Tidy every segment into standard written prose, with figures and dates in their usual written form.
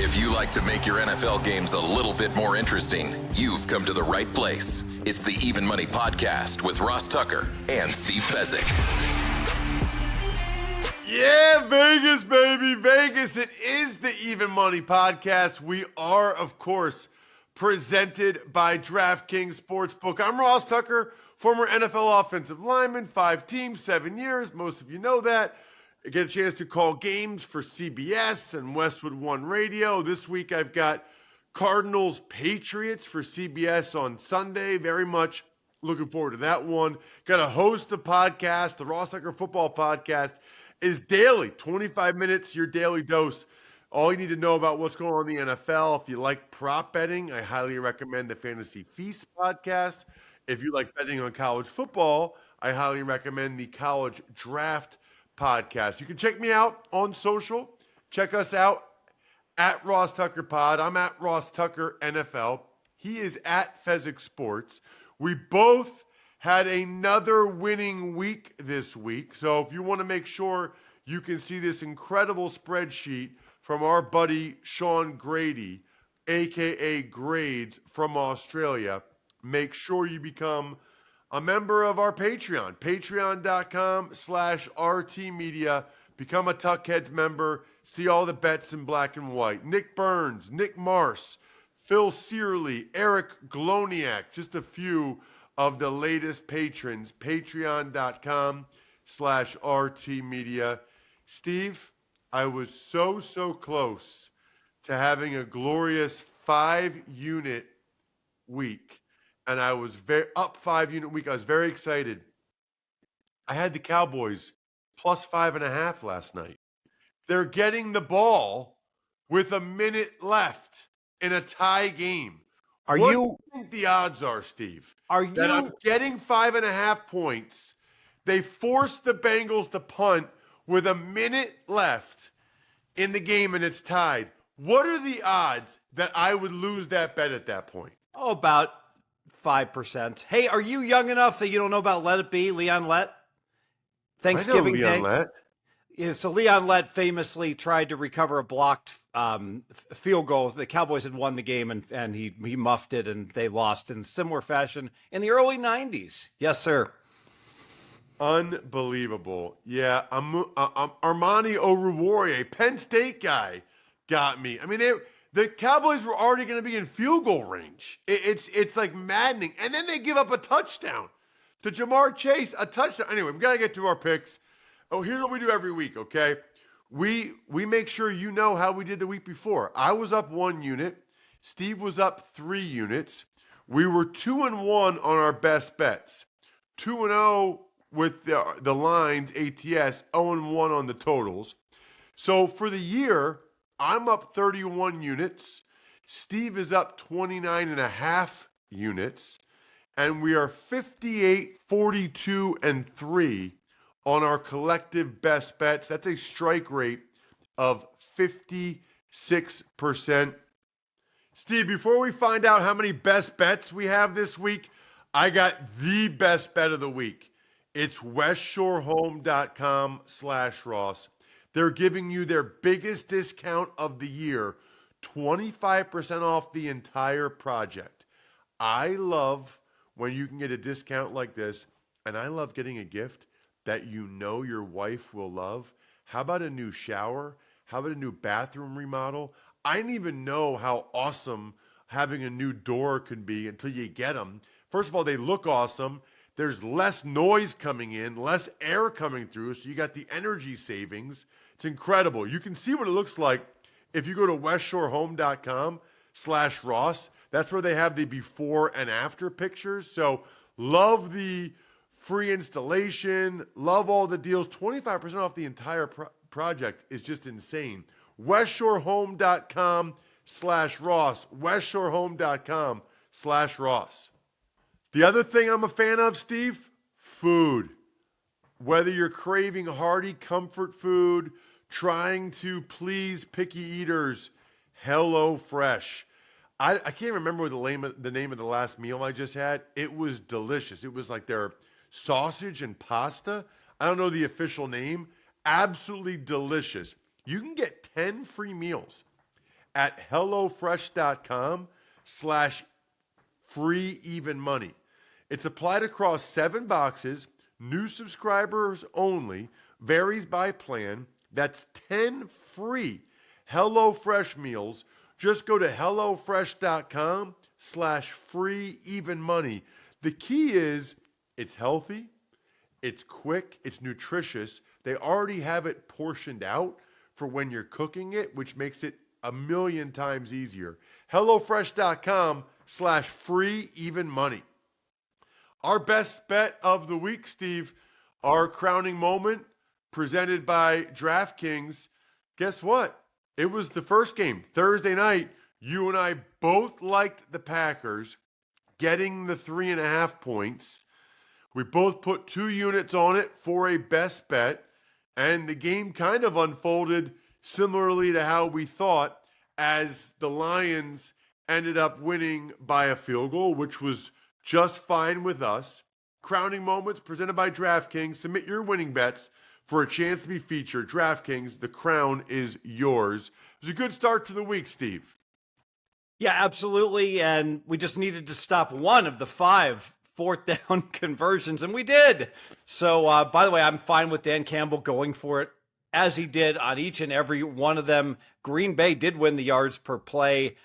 If you like to make your NFL games a little bit more interesting, you've come to the right place. It's the Even Money Podcast with Ross Tucker and Steve Fezzik. Yeah, Vegas, baby, Vegas. It is the Even Money Podcast. We are, of course, presented by DraftKings Sportsbook. I'm Ross Tucker, former NFL offensive lineman, 5 teams, 7 years. Most of you know that. I get a chance to call games for CBS and Westwood One Radio. This week I've got Cardinals Patriots for CBS on Sunday. Very much looking forward to that one. Got a host of podcasts. The Ross Tucker Football Podcast is daily, 25 minutes, your daily dose. All you need to know about what's going on in the NFL. If you like prop betting, I highly recommend the Fantasy Feast podcast. If you like betting on college football, I highly recommend the College Draft podcast. You can check me out on social. Check us out at Ross Tucker Pod. I'm at Ross Tucker NFL. He is at Fezzik Sports. We both had another winning week this week. So if you want to make sure you can see this incredible spreadsheet from our buddy Sean Grady, aka Grades from Australia, make sure you become a member of our Patreon, patreon.com/RTmedia. Become a Tuckheads member. See all the bets in black and white. Nick Burns, Nick Marce, Phil Searley, Eric Gloniak, just a few of the latest patrons. Patreon.com/RTmedia. Steve, I was so close to having a glorious 5-unit week. And I was up 5-unit week. I was very excited. I had the Cowboys plus 5.5 last night. They're getting the ball with a minute left in a tie game. What do you think the odds are, Steve? That I'm getting 5.5 points. They forced the Bengals to punt with a minute left in the game and it's tied. What are the odds that I would lose that bet at that point? Oh, about 5%. Hey, are you young enough that you don't know about Let It Be, Leon Lett? Thanksgiving Leon Day. Lett. Yeah, so Leon Lett famously tried to recover a blocked field goal. The Cowboys had won the game, and he muffed it, and they lost in similar fashion in the early 90s. Yes, sir. Unbelievable. Yeah, Armani Oruwariye, Penn State guy, got me. I mean, the Cowboys were already going to be in field goal range. It's like maddening. And then they give up a touchdown to Jamar Chase, a touchdown. Anyway, we got to get to our picks. Oh, here's what we do every week, okay? We make sure you know how we did the week before. I was up 1 unit. Steve was up 3 units. We were 2-1 on our best bets. 2-0 with the lines, ATS, 0-1 on the totals. So for the year, I'm up 31 units. Steve is up 29.5 units. And we are 58, 42, and 3 on our collective best bets. That's a strike rate of 56%. Steve, before we find out how many best bets we have this week, I got the best bet of the week. It's westshorehome.com/Ross. They're giving you their biggest discount of the year, 25% off the entire project. I love when you can get a discount like this, and I love getting a gift that you know your wife will love. How about a new shower? How about a new bathroom remodel? I didn't even know how awesome having a new door could be until you get them. First of all, they look awesome. There's less noise coming in, less air coming through, so you got the energy savings. It's incredible. You can see what it looks like if you go to westshorehome.com/Ross. That's where they have the before and after pictures. So love the free installation, love all the deals. 25% off the entire project is just insane. westshorehome.com/Ross. westshorehome.com/Ross. The other thing I'm a fan of, Steve, food. Whether you're craving hearty comfort food, trying to please picky eaters, HelloFresh. I can't remember the name of the last meal I just had. It was delicious. It was like their sausage and pasta. I don't know the official name. Absolutely delicious. You can get 10 free meals at hellofresh.com/free even money. It's applied across 7 boxes, new subscribers only, varies by plan. That's 10 free HelloFresh meals. Just go to hellofresh.com/free even money. The key is it's healthy, it's quick, it's nutritious. They already have it portioned out for when you're cooking it, which makes it a million times easier. hellofresh.com/free even money. Our best bet of the week, Steve, our crowning moment presented by DraftKings. Guess what? It was the first game, Thursday night. You and I both liked the Packers getting the 3.5 points. We both put 2 units on it for a best bet, and the game kind of unfolded similarly to how we thought, as the Lions ended up winning by a field goal, which was just fine with us. Crowning moments presented by DraftKings. Submit your winning bets for a chance to be featured. DraftKings, the crown is yours. It was a good start to the week, Steve. Yeah, absolutely. And we just needed to stop one of the 5 fourth down conversions, and we did. So, by the way, I'm fine with Dan Campbell going for it as he did on each and every one of them. Green Bay did win the yards per play.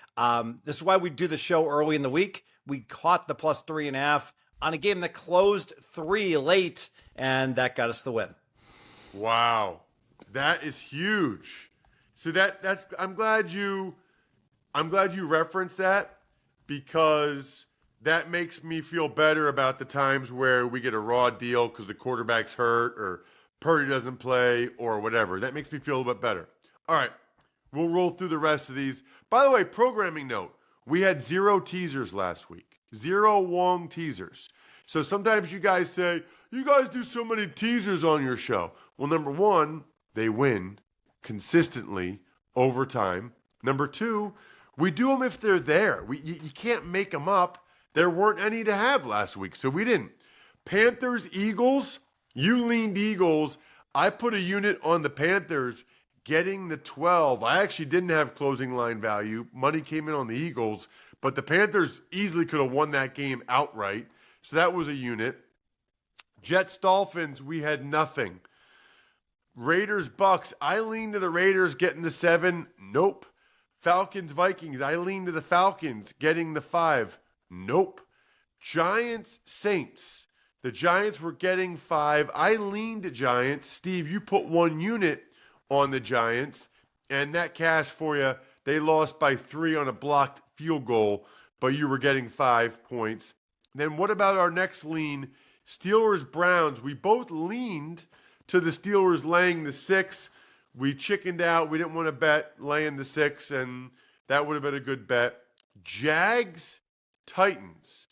This is why we do the show early in the week. We caught the plus 3.5 on a game that closed 3 late, and that got us the win. Wow, that is huge. So that's I'm glad you referenced that, because that makes me feel better about the times where we get a raw deal because the quarterback's hurt or Purdy doesn't play or whatever. That makes me feel a little bit better. All right, we'll roll through the rest of these. By the way, programming note, we had 0 teasers last week. 0 Wong teasers. So sometimes you guys say, you guys do so many teasers on your show. Well, number one, they win consistently over time. Number two, we do them if they're there. You can't make them up. There weren't any to have last week, so we didn't. Panthers, Eagles, you leaned Eagles. I put a unit on the Panthers getting the 12. I actually didn't have closing line value. Money came in on the Eagles, but the Panthers easily could have won that game outright. So that was a unit. Jets, Dolphins, we had nothing. Raiders, Bucks, I leaned to the Raiders getting the 7. Nope. Falcons, Vikings, I leaned to the Falcons getting the 5. Nope. Giants, Saints. The Giants were getting 5. I leaned to Giants. Steve, you put 1 unit on the Giants, and that cash for you. They lost by 3 on a blocked field goal, but you were getting 5 points. Then what about our next lean? Steelers, Browns. We both leaned to the Steelers laying the 6. We chickened out. We didn't want to bet laying the 6, and that would have been a good bet. Jags, Titans.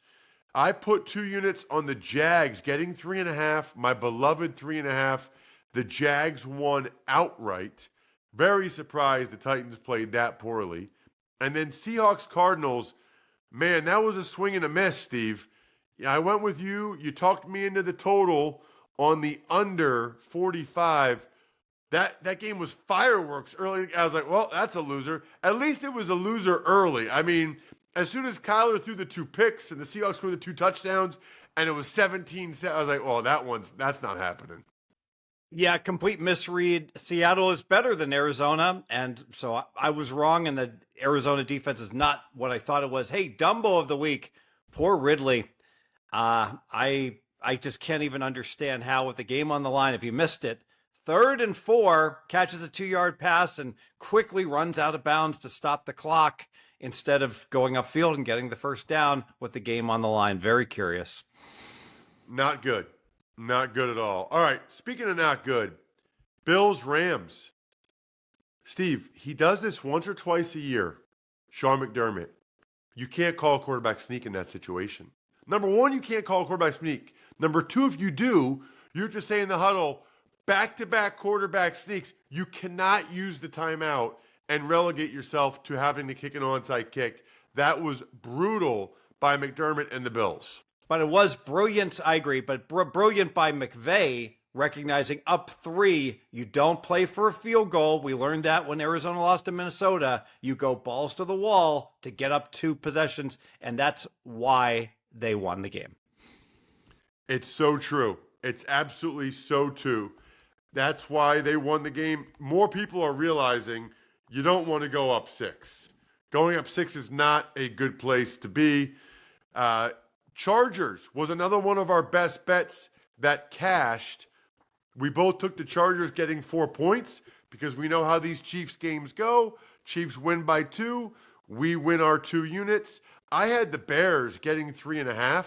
I put 2 units on the Jags, getting 3.5. My beloved 3.5. The Jags won outright. Very surprised the Titans played that poorly. And then Seahawks, Cardinals. Man, that was a swing and a miss, Steve. I went with you. You talked me into the total on the under 45. That game was fireworks early. I was like, well, that's a loser. At least it was a loser early. I mean, as soon as Kyler threw the 2 picks and the Seahawks scored the 2 touchdowns and it was 17-7, I was like, well, that's not happening. Yeah, complete misread. Seattle is better than Arizona, and so I was wrong, and the Arizona defense is not what I thought it was. Hey, Dumbo of the week, poor Ridley. I just can't even understand how, with the game on the line, if you missed it, 3rd and 4, catches a 2-yard pass and quickly runs out of bounds to stop the clock instead of going upfield and getting the first down with the game on the line. Very curious. Not good. Not good at all. All right, speaking of not good, Bills, Rams. Steve, he does this once or twice a year. Sean McDermott. You can't call a quarterback sneak in that situation. Number one, you can't call a quarterback sneak. Number two, if you do, you're just saying in the huddle, back-to-back quarterback sneaks. You cannot use the timeout and relegate yourself to having to kick an onside kick. That was brutal by McDermott and the Bills. But it was brilliant, I agree, but brilliant by McVay recognizing up 3, you don't play for a field goal. We learned that when Arizona lost to Minnesota. You go balls to the wall to get up 2 possessions, and that's why they won the game. It's so true. It's absolutely so true. That's why they won the game. More people are realizing you don't want to go up 6. Going up 6 is not a good place to be. Chargers was another one of our best bets that cashed. We both took the Chargers getting 4 points because we know how these Chiefs games go. Chiefs win by 2. We win our 2 units. I had the Bears getting 3.5.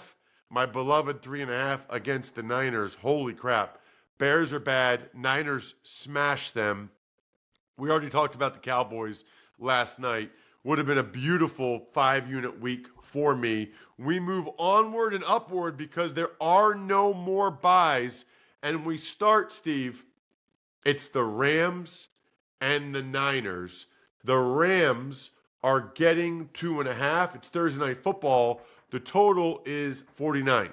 My beloved 3.5 against the Niners. Holy crap. Bears are bad. Niners smash them. We already talked about the Cowboys last night. Would have been a beautiful 5-unit week for me. We move onward and upward because there are no more buys. And we start, Steve, it's the Rams and the Niners. The Rams are getting 2.5. It's Thursday Night Football. The total is 49.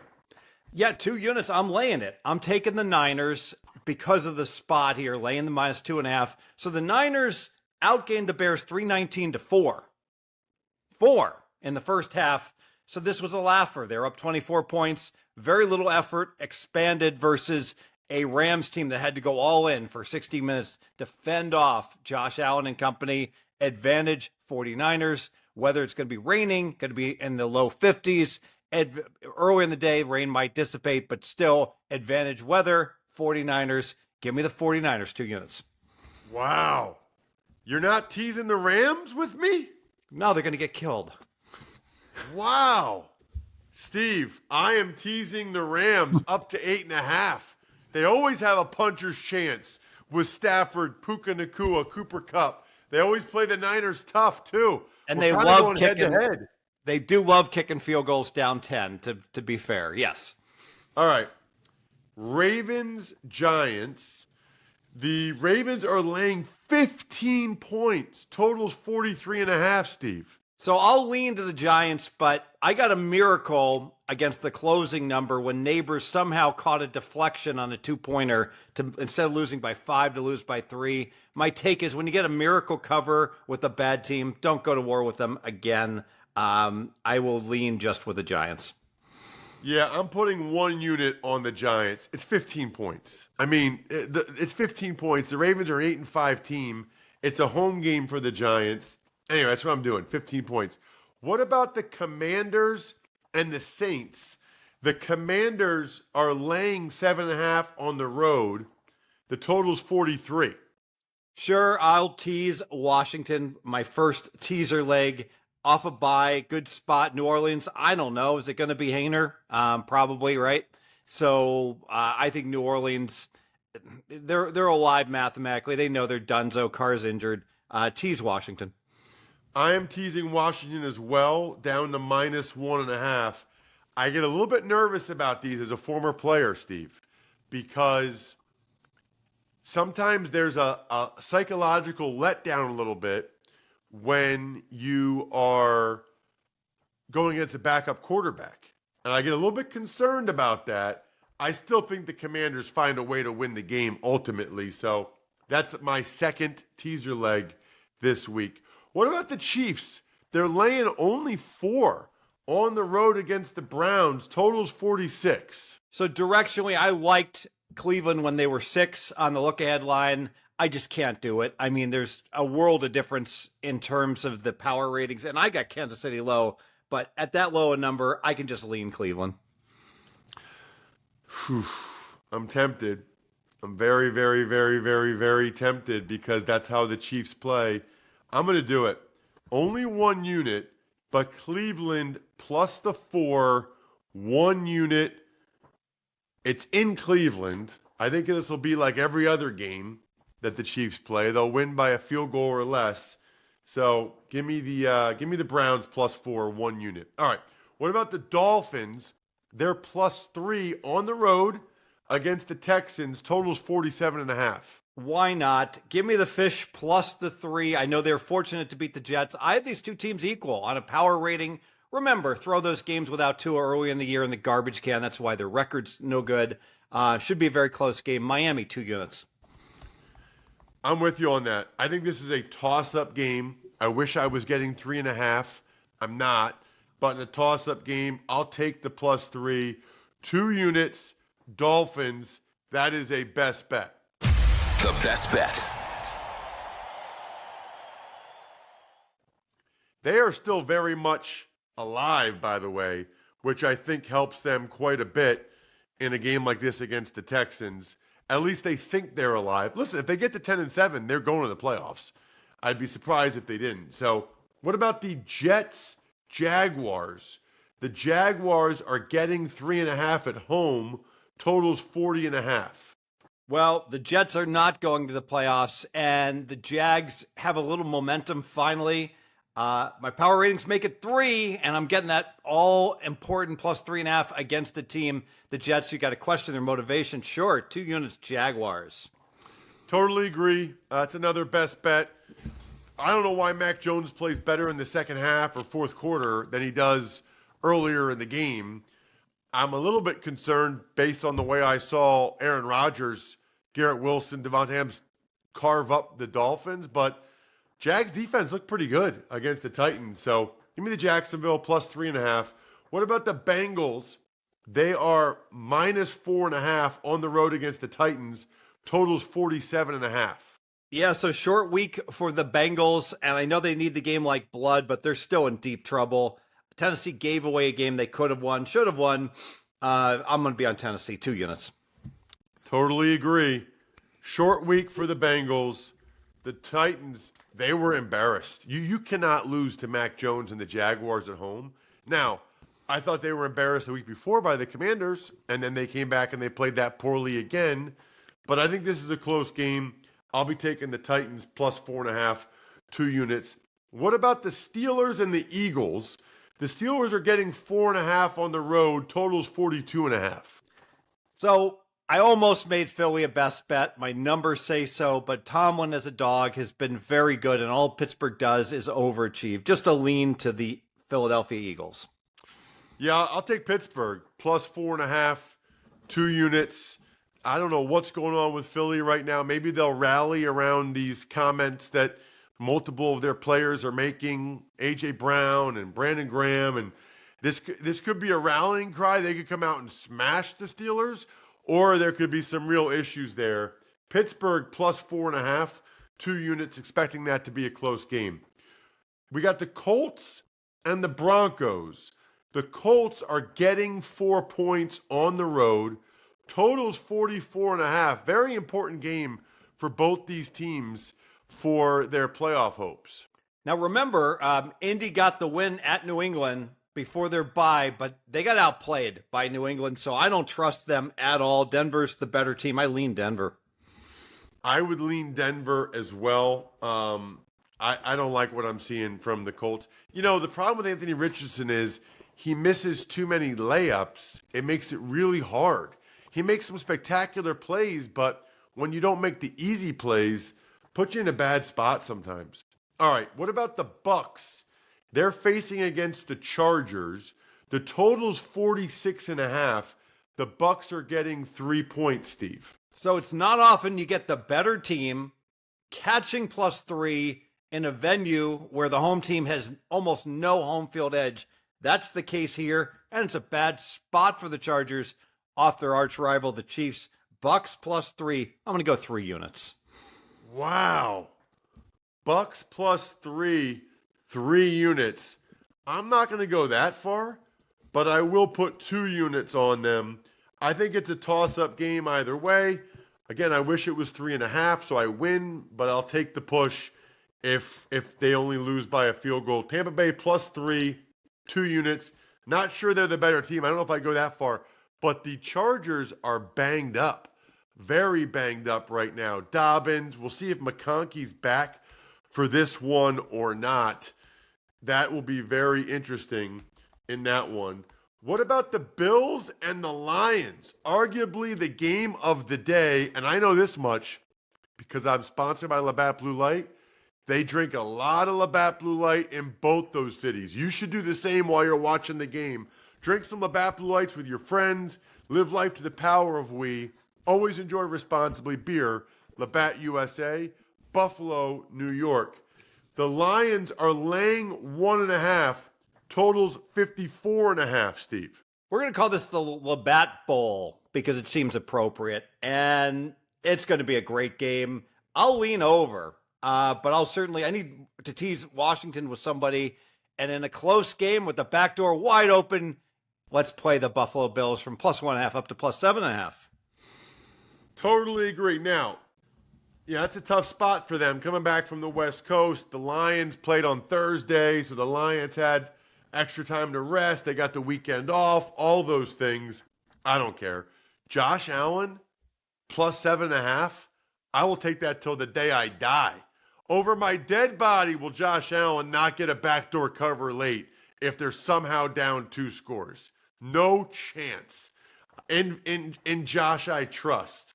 Yeah, 2 units. I'm laying it. I'm taking the Niners because of the spot here, laying the minus 2.5. So the Niners outgained the Bears 319-4. 4 in the first half. So this was a laugher. They're up 24 points. Very little effort expanded versus a Rams team that had to go all in for 60 minutes to fend off Josh Allen and company. Advantage 49ers. Whether it's going to be raining, going to be in the low 50s. Early in the day, rain might dissipate, but still advantage weather, 49ers. Give me the 49ers, 2 units. Wow. You're not teasing the Rams with me? No, they're going to get killed. Wow. Steve, I am teasing the Rams up to 8.5. They always have a puncher's chance with Stafford, Puka Nacua, Cooper Kupp. They always play the Niners tough, too. And We're they kinda love going kicking. head-to-head. They do love kicking field goals down 10, to be fair. Yes. All right. Ravens, Giants. The Ravens are laying 15 points. Total's 43.5, Steve. So I'll lean to the Giants, but I got a miracle against the closing number when Neighbors somehow caught a deflection on a 2-pointer to, instead of losing by 5, to lose by 3. My take is when you get a miracle cover with a bad team, don't go to war with them again. I will lean just with the Giants. Yeah, I'm putting 1 unit on the Giants. It's 15 points. I mean, it's 15 points. The Ravens are an 8-5 team. It's a home game for the Giants. Anyway, that's what I'm doing. 15 points. What about the Commanders and the Saints? The Commanders are laying 7.5 on the road. The total's 43. Sure, I'll tease Washington, my first teaser leg. Off a bye, good spot. New Orleans, I don't know. Is it going to be Hayner? Probably, right? So I think New Orleans, they're alive mathematically. They know they're donezo. Carr's injured. Tease Washington. I am teasing Washington as well, down to minus 1.5. I get a little bit nervous about these as a former player, Steve, because sometimes there's a psychological letdown a little bit when you are going against a backup quarterback. And I get a little bit concerned about that. I still think the Commanders find a way to win the game ultimately. So that's my second teaser leg this week. What about the Chiefs? They're laying only 4 on the road against the Browns. Total's 46. So directionally, I liked Cleveland when they were 6 on the look-ahead line. I just can't do it. I mean, there's a world of difference in terms of the power ratings, and I got Kansas City low, but at that low a number, I can just lean Cleveland. I'm tempted. I'm very, very, very, very, very tempted because that's how the Chiefs play. I'm going to do it. Only 1 unit, but Cleveland plus the 4, 1 unit. It's in Cleveland. I think this will be like every other game that the Chiefs play. They'll win by a field goal or less. So give me the Browns plus 4, 1 unit. All right. What about the Dolphins? They're plus 3 on the road against the Texans. Total's 47.5. Why not? Give me the fish plus the 3. I know they're fortunate to beat the Jets. I have these 2 teams equal on a power rating. Remember, throw those games without Tua early in the year in the garbage can. That's why their record's no good. Should be a very close game. Miami, 2 units. I'm with you on that. I think this is a toss-up game. I wish I was getting 3.5. I'm not. But in a toss-up game, I'll take the +3. 2 units, Dolphins. That is a best bet. The best bet. They are still very much alive, by the way, which I think helps them quite a bit in a game like this against the Texans. At least they think they're alive. Listen, if they get to 10-7, they're going to the playoffs. I'd be surprised if they didn't. So what about the Jets-Jaguars? The Jaguars are getting 3.5 at home. Totals 40.5. Well, the Jets are not going to the playoffs, and the Jags have a little momentum finally. My power ratings make it 3, and I'm getting that all-important +3.5 against the team. The Jets, you got to question their motivation. Sure, 2 units, Jaguars. Totally agree. That's another best bet. I don't know why Mac Jones plays better in the second half or fourth quarter than he does earlier in the game. I'm a little bit concerned based on the way I saw Aaron Rodgers, Garrett Wilson, Devontae Adams carve up the Dolphins, but Jags defense looked pretty good against the Titans. So give me the Jacksonville +3.5. What about the Bengals? They are -4.5 on the road against the Titans. Totals 47.5. Yeah, so short week for the Bengals, and I know they need the game like blood, but they're still in deep trouble. Tennessee gave away a game they could have won, should have won. I'm going to be on Tennessee, 2 units. Totally agree. Short week for the Bengals. The Titans, they were embarrassed. You cannot lose to Mac Jones and the Jaguars at home. Now, I thought they were embarrassed the week before by the Commanders, and then they came back and they played that poorly again. But I think this is a close game. I'll be taking the Titans +4.5, 2 units. What about the Steelers and the Eagles? The Steelers are getting 4.5 on the road. Totals 42.5. So I almost made Philly a best bet. My numbers say so, but Tomlin as a dog has been very good, and all Pittsburgh does is overachieve. Just a lean to the Philadelphia Eagles. Yeah, I'll take Pittsburgh +4.5, 2 units. I don't know what's going on with Philly right now. Maybe they'll rally around these comments that multiple of their players are making, A.J. Brown and Brandon Graham, and this could be a rallying cry. They could come out and smash the Steelers, or there could be some real issues there. Pittsburgh +4.5, 2 units, expecting that to be a close game. We got the Colts and the Broncos. The Colts are getting 4 points on the road. Totals 44.5. Very important game for both these teams for their playoff hopes. Now remember, Indy got the win at New England before their bye, but they got outplayed by New England, so I don't trust them at all. Denver's the better team. I lean Denver. I would lean Denver as well. I don't like what I'm seeing from the Colts. You know, the problem with Anthony Richardson is he misses too many layups. It makes it really hard. He makes some spectacular plays, but when you don't make the easy plays, puts you in a bad spot sometimes. All right, what about the Bucks? They're facing against the Chargers. The total's 46.5. The Bucks are getting 3 points, Steve. So it's not often you get the better team catching +3 in a venue where the home team has almost no home field edge. That's the case here, and it's a bad spot for the Chargers off their arch rival, the Chiefs. Bucks +3. I'm going to go 3 units. Wow. Bucks +3, 3 units. I'm not going to go that far, but I will put 2 units on them. I think it's a toss-up game either way. Again, I wish it was 3.5, so I win, but I'll take the push if they only lose by a field goal. Tampa Bay +3, 2 units. Not sure they're the better team. I don't know if I go that far. But the Chargers are banged up, very banged up right now. Dobbins, we'll see if McConkey's back for this one or not. That will be very interesting in that one. What about the Bills and the Lions? Arguably the game of the day, and I know this much because I'm sponsored by Labatt Blue Light. They drink a lot of Labatt Blue Light in both those cities. You should do the same while you're watching the game. Drink some Labatt Blue Lights with your friends. Live life to the power of we. Always enjoy responsibly. Beer, Labatt USA, Buffalo, New York. The Lions are laying 1.5. Totals 54.5, Steve. We're going to call this the Labatt Bowl because it seems appropriate, and it's going to be a great game. I'll lean over, but I need to tease Washington with somebody, and in a close game with the back door wide open, let's play the Buffalo Bills from +1.5 up to +7.5. Totally agree. Now, yeah, that's a tough spot for them. Coming back from the West Coast, the Lions played on Thursday, so the Lions had extra time to rest. They got the weekend off, all those things. I don't care. Josh Allen, +7.5. I will take that till the day I die. Over my dead body will Josh Allen not get a backdoor cover late if they're somehow down 2 scores. No chance. In Josh, I trust.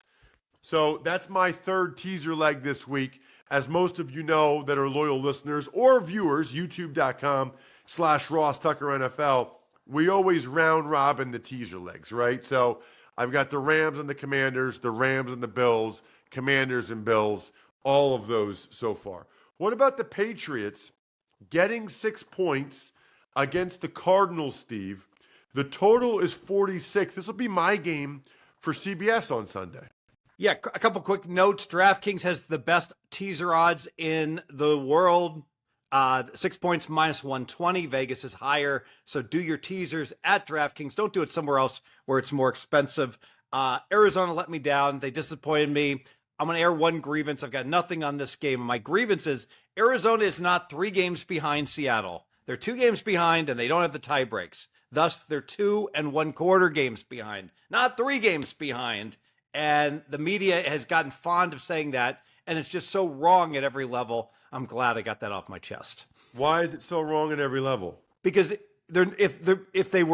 So that's my third teaser leg this week. As most of you know that are loyal listeners or viewers, youtube.com/Ross Tucker NFL, we always round robin the teaser legs, right? So I've got the Rams and the Commanders, the Rams and the Bills, Commanders and Bills, all of those so far. What about the Patriots getting 6 points against the Cardinals, Steve? The total is 46. This will be my game for CBS on Sunday. Yeah, a couple quick notes. DraftKings has the best teaser odds in the world. 6 points -120. Vegas is higher. So do your teasers at DraftKings. Don't do it somewhere else where it's more expensive. Arizona let me down. They disappointed me. I'm going to air one grievance. I've got nothing on this game. My grievance is Arizona is not 3 games behind Seattle. They're 2 games behind, and they don't have the tie breaks. Thus, they're 2 1/4 games behind, not 3 games behind. And the media has gotten fond of saying that, and it's just so wrong at every level. I'm glad I got that off my chest. Why is it so wrong at every level? Because if they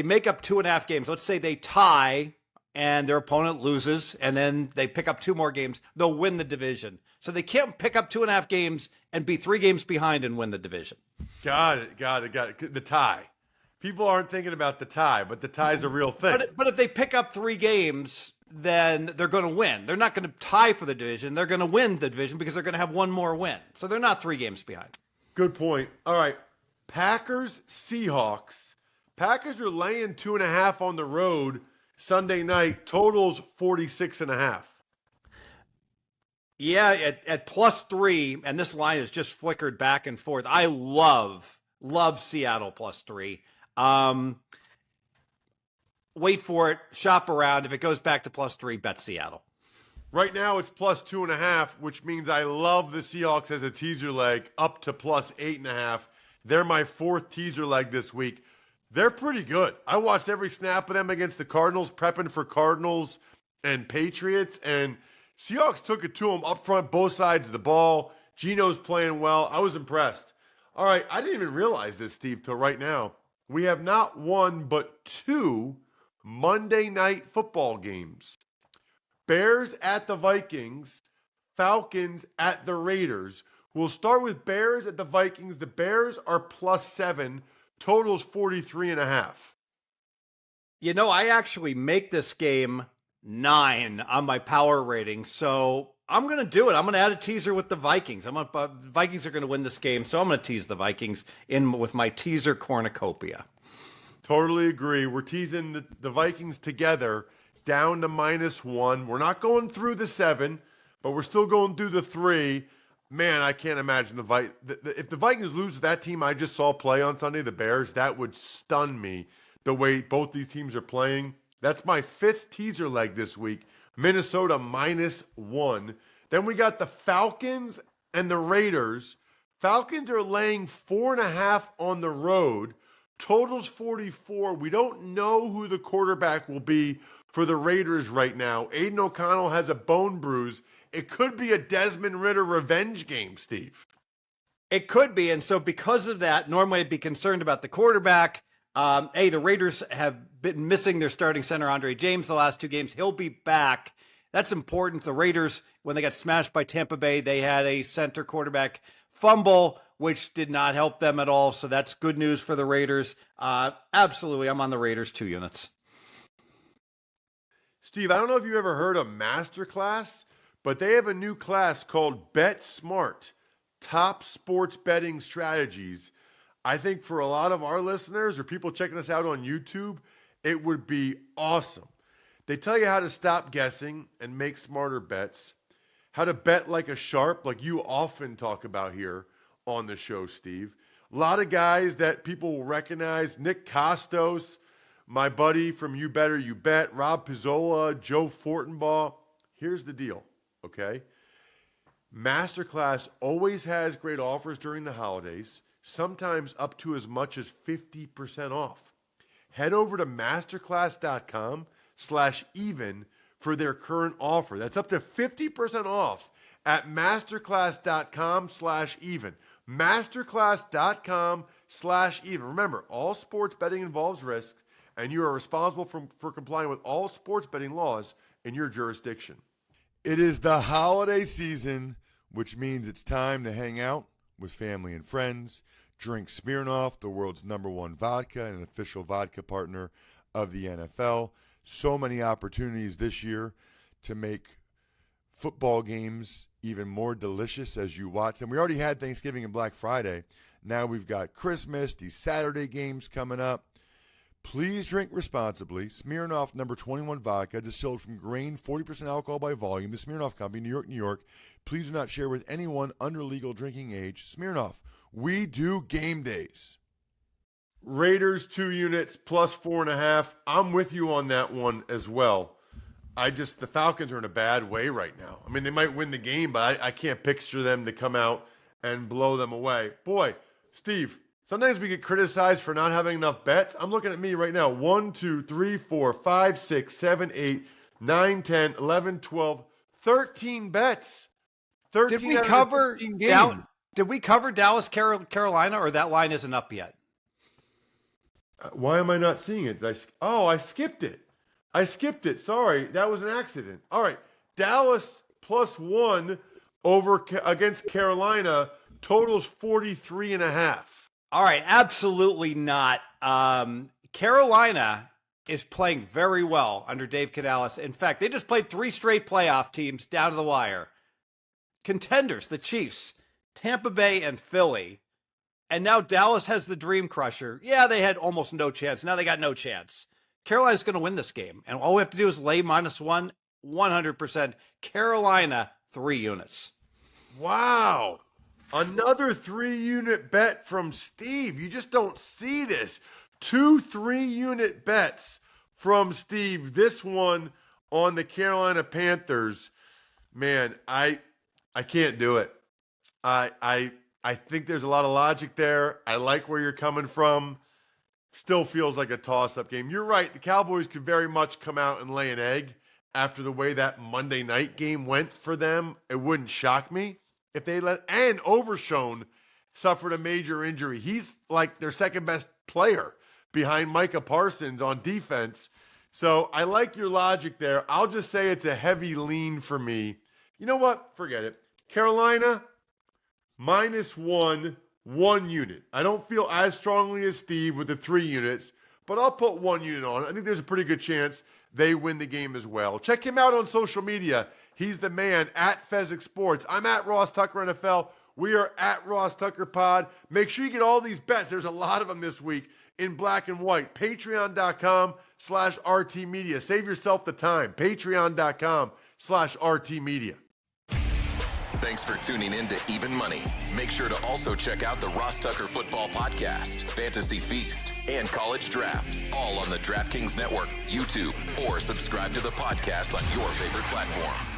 make up 2.5 games, let's say they tie and their opponent loses, and then they pick up 2 more games, they'll win the division. So they can't pick up 2.5 games and be 3 games behind and win the division. Got it. The tie. People aren't thinking about the tie, but the tie is a real thing. But if they pick up 3 games, then they're going to win. They're not going to tie for the division. They're going to win the division because they're going to have 1 more win. So they're not 3 games behind. Good point. All right. Packers, Seahawks. Packers are laying 2.5 on the road Sunday night. Totals 46.5. Yeah, at +3, and this line has just flickered back and forth. I love Seattle +3. Wait for it, shop around. If it goes back to +3, bet Seattle. Right now it's +2.5, which means I love the Seahawks as a teaser leg up to +8.5. They're my 4th teaser leg this week. They're pretty good. I watched every snap of them against the Cardinals, prepping for Cardinals and Patriots, and Seahawks took it to them up front, both sides of the ball. Geno's playing well. I was impressed. All right, I didn't even realize this, Steve, till right now. We have not 1 but 2 Monday night football games. Bears at the Vikings, Falcons at the Raiders. We'll start with Bears at the Vikings. The Bears are +7, totals 43.5. You know, I actually make this game 9 on my power rating, so I'm going to do it. I'm going to add a teaser with the Vikings. The Vikings are going to win this game, so I'm going to tease the Vikings in with my teaser cornucopia. Totally agree. We're teasing the Vikings together down to -1. We're not going through the 7, but we're still going through the 3. Man, I can't imagine if the Vikings lose to that team I just saw play on Sunday, the Bears, that would stun me the way both these teams are playing. That's my 5th teaser leg this week. Minnesota -1. Then we got the Falcons and the Raiders. Falcons are laying 4.5 on the road. Totals 44. We don't know who the quarterback will be for the Raiders right now. Aiden O'Connell has a bone bruise. It could be a Desmond Ridder revenge game, Steve. It could be. And so because of that, normally I'd be concerned about the quarterback. The Raiders have been missing their starting center, Andre James, the last 2 games. He'll be back. That's important. The Raiders, when they got smashed by Tampa Bay, they had a center quarterback fumble. which did not help them at all. So that's good news for the Raiders. Absolutely, I'm on the Raiders 2 units. Steve, I don't know if you ever heard of Masterclass, but they have a new class called Bet Smart, Top Sports Betting Strategies. I think for a lot of our listeners or people checking us out on YouTube, it would be awesome. They tell you how to stop guessing and make smarter bets, how to bet like a sharp, like you often talk about here on the show, Steve. A lot of guys that people will recognize, Nick Costos, my buddy from You Better You Bet, Rob Pizzola, Joe Fortenbaugh. Here's the deal, okay? Masterclass always has great offers during the holidays, sometimes up to as much as 50% off. Head over to masterclass.com/even for their current offer. That's up to 50% off at masterclass.com/even. Masterclass.com/even. Remember, all sports betting involves risk, and you are responsible for complying with all sports betting laws in your jurisdiction. It is the holiday season, which means it's time to hang out with family and friends, drink Smirnoff, the world's #1 vodka and an official vodka partner of the NFL. So many opportunities this year to make football games even more delicious as you watch them. We already had Thanksgiving and Black Friday. Now we've got Christmas, these Saturday games coming up. Please drink responsibly. Smirnoff number 21 vodka, distilled from grain, 40% alcohol by volume. The Smirnoff Company, New York, New York. Please do not share with anyone under legal drinking age. Smirnoff, we do game days. Raiders 2 units plus 4.5. I'm with you on that one as well. The Falcons are in a bad way right now. I mean, they might win the game, but I can't picture them to come out and blow them away. Boy, Steve, sometimes we get criticized for not having enough bets. I'm looking at me right now. 1, 2, 3, 4, 5, 6, 7, 8, 9, 10, 11, 12, 13 bets. 13 Did we cover Dallas, Carolina, or that line isn't up yet? Why am I not seeing it? I skipped it. Sorry, that was an accident. All right, Dallas +1 against Carolina totals 43.5. All right, absolutely not. Carolina is playing very well under Dave Canales. In fact, they just played 3 straight playoff teams down to the wire. Contenders, the Chiefs, Tampa Bay, and Philly. And now Dallas has the dream crusher. Yeah, they had almost no chance. Now they got no chance. Carolina's going to win this game. And all we have to do is lay -1, 100%. Carolina, 3 units. Wow. Another 3-unit bet from Steve. You just don't see this. 2 3-unit bets from Steve. This one on the Carolina Panthers. Man, I can't do it. I think there's a lot of logic there. I like where you're coming from. Still feels like a toss-up game. You're right. The Cowboys could very much come out and lay an egg after the way that Monday night game went for them. It wouldn't shock me if they and Overshone suffered a major injury. He's like their second best player behind Micah Parsons on defense. So I like your logic there. I'll just say it's a heavy lean for me. You know what? Forget it. Carolina, -1, 1 unit. I don't feel as strongly as Steve with the 3 units, but I'll put 1 unit on. I think there's a pretty good chance they win the game as well. Check him out on social media. He's the man at Fezzik Sports. I'm at Ross Tucker NFL. We are at Ross Tucker Pod. Make sure you get all these bets. There's a lot of them this week in black and white. Patreon.com/RT Media. Save yourself the time. Patreon.com/RT Media. Thanks for tuning in to Even Money. Make sure to also check out the Ross Tucker Football Podcast, Fantasy Feast, and College Draft, all on the DraftKings Network, YouTube, or subscribe to the podcast on your favorite platform.